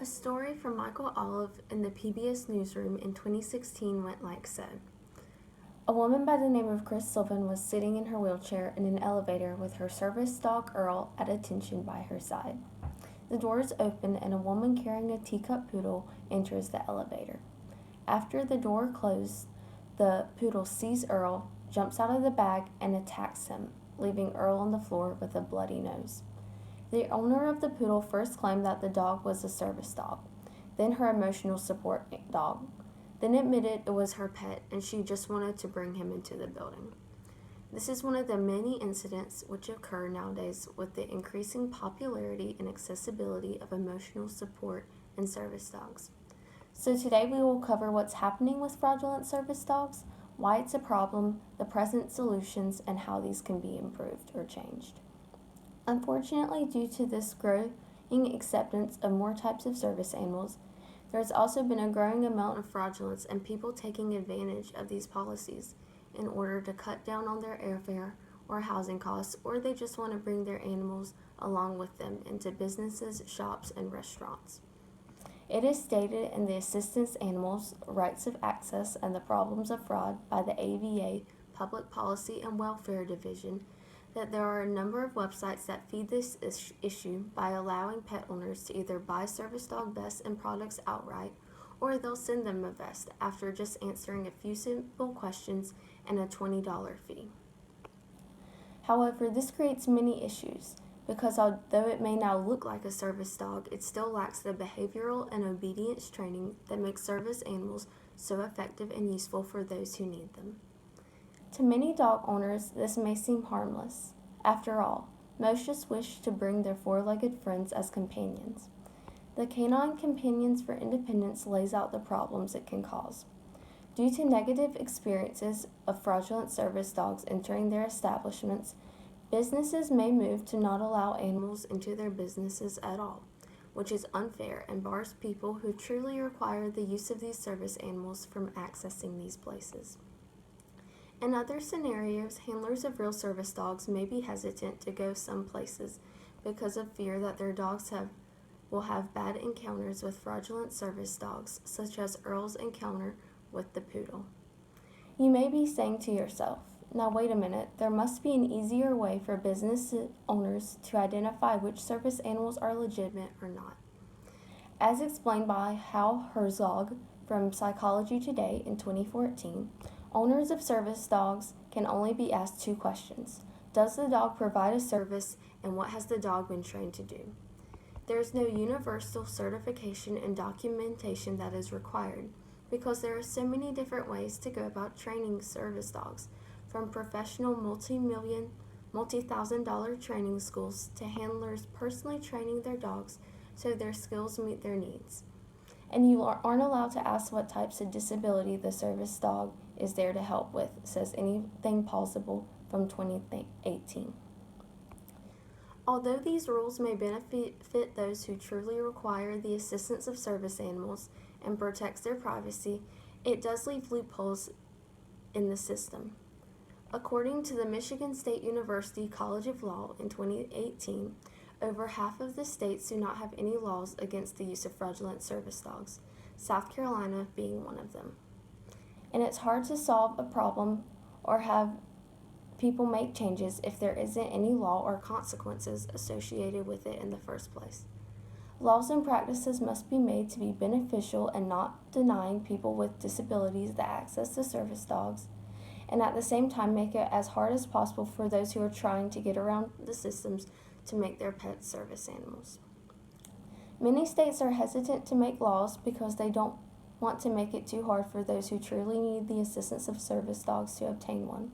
A story from Michael Olive in the PBS newsroom in 2016 went like so. A woman by the name of Chris Sylvan was sitting in her wheelchair in an elevator with her service dog Earl at attention by her side. The doors open and a woman carrying a teacup poodle enters the elevator. After the door closed, the poodle sees Earl, jumps out of the bag, and attacks him, leaving Earl on the floor with a bloody nose. The owner of the poodle first claimed that the dog was a service dog, then her emotional support dog, then admitted it was her pet and she just wanted to bring him into the building. This is one of the many incidents which occur nowadays with the increasing popularity and accessibility of emotional support and service dogs. So today we will cover what's happening with fraudulent service dogs, why it's a problem, the present solutions, and how these can be improved or changed. Unfortunately, due to this growing acceptance of more types of service animals, there has also been a growing amount of fraudulence and people taking advantage of these policies in order to cut down on their airfare or housing costs, or they just want to bring their animals along with them into businesses, shops, and restaurants. It is stated in the Assistance Animals, Rights of Access, and the Problems of Fraud by the AVA Public Policy and Welfare Division that there are a number of websites that feed this issue by allowing pet owners to either buy service dog vests and products outright, or they'll send them a vest after just answering a few simple questions and a $20 fee. However, this creates many issues because although it may now look like a service dog, it still lacks the behavioral and obedience training that makes service animals so effective and useful for those who need them. To many dog owners, this may seem harmless. After all, most just wish to bring their four-legged friends as companions. The Canine Companions for Independence lays out the problems it can cause. Due to negative experiences of fraudulent service dogs entering their establishments, businesses may move to not allow animals into their businesses at all, which is unfair and bars people who truly require the use of these service animals from accessing these places. In other scenarios, handlers of real service dogs may be hesitant to go some places because of fear that their dogs will have bad encounters with fraudulent service dogs, such as Earl's encounter with the poodle. You may be saying to yourself, now wait a minute, there must be an easier way for business owners to identify which service animals are legitimate or not. As explained by Hal Herzog from Psychology Today in 2014, owners of service dogs can only be asked two questions. Does the dog provide a service, and what has the dog been trained to do? There is no universal certification and documentation that is required because there are so many different ways to go about training service dogs, from professional multi-thousand-dollar training schools to handlers personally training their dogs so their skills meet their needs. And you aren't allowed to ask what types of disability the service dog is there to help with, says Anything Possible from 2018. Although these rules may benefit those who truly require the assistance of service animals and protects their privacy, it does leave loopholes in the system. According to the Michigan State University College of Law in 2018, over half of the states do not have any laws against the use of fraudulent service dogs, South Carolina being one of them. And it's hard to solve a problem or have people make changes if there isn't any law or consequences associated with it in the first place. Laws and practices must be made to be beneficial and not denying people with disabilities the access to service dogs, and at the same time make it as hard as possible for those who are trying to get around the systems to make their pets service animals. Many states are hesitant to make laws because they don't want to make it too hard for those who truly need the assistance of service dogs to obtain one.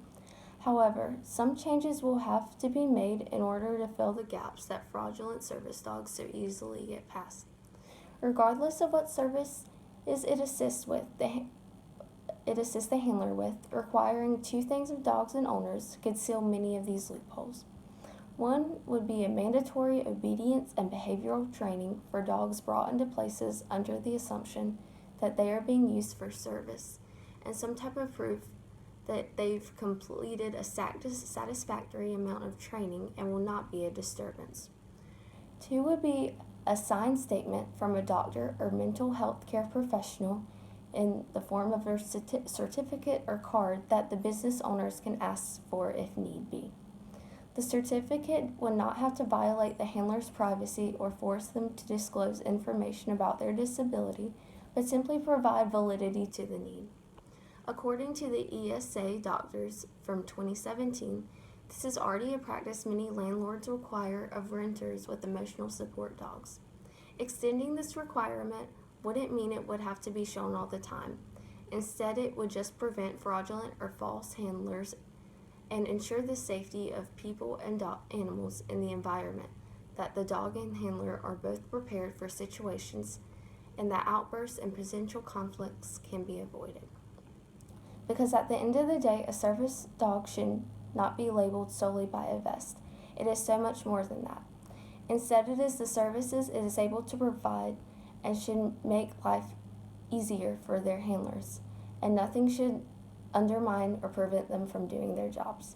However, some changes will have to be made in order to fill the gaps that fraudulent service dogs so easily get past. Regardless of what service it assists the handler with, requiring two things of dogs and owners could seal many of these loopholes. One would be a mandatory obedience and behavioral training for dogs brought into places under the assumption that they are being used for service, and some type of proof that they've completed a satisfactory amount of training and will not be a disturbance. Two would be a signed statement from a doctor or mental health care professional in the form of a certificate or card that the business owners can ask for if need be. The certificate would not have to violate the handler's privacy or force them to disclose information about their disability, but simply provide validity to the need. According to the ESA doctors from 2017, this is already a practice many landlords require of renters with emotional support dogs. Extending this requirement wouldn't mean it would have to be shown all the time. Instead, it would just prevent fraudulent or false handlers and ensure the safety of people and animals in the environment, that the dog and handler are both prepared for situations and that outbursts and potential conflicts can be avoided. Because at the end of the day, a service dog should not be labeled solely by a vest. It is so much more than that. Instead, it is the services it is able to provide and should make life easier for their handlers, and nothing should undermine or prevent them from doing their jobs.